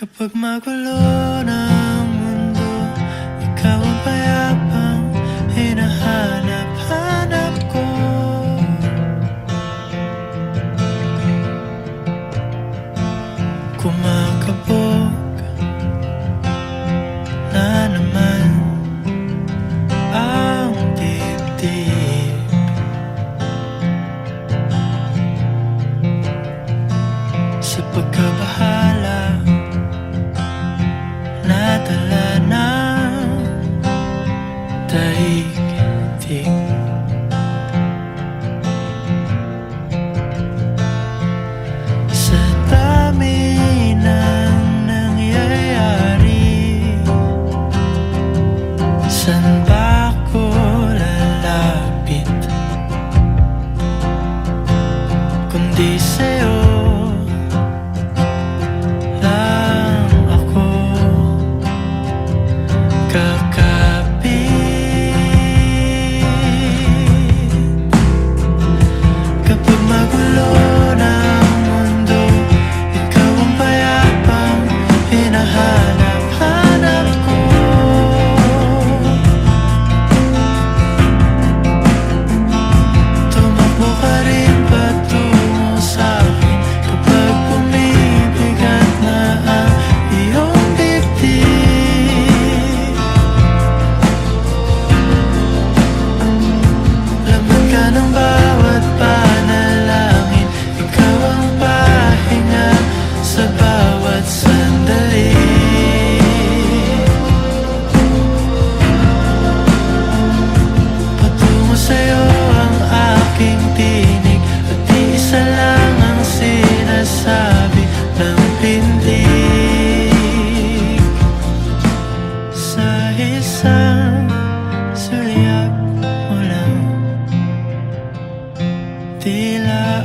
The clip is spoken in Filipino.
Kapag magulo ng mundo, ikaw ang payapang hinahanap-hanap ko. Kumakabog na naman ang dibdib. Sa pagkabahala, nadala ng daigdig. Sa dami ng nangyayari, saan ba ako lalapit kundi sa'yo? Sabi ng pintig sa isang sulyap mo lang, tila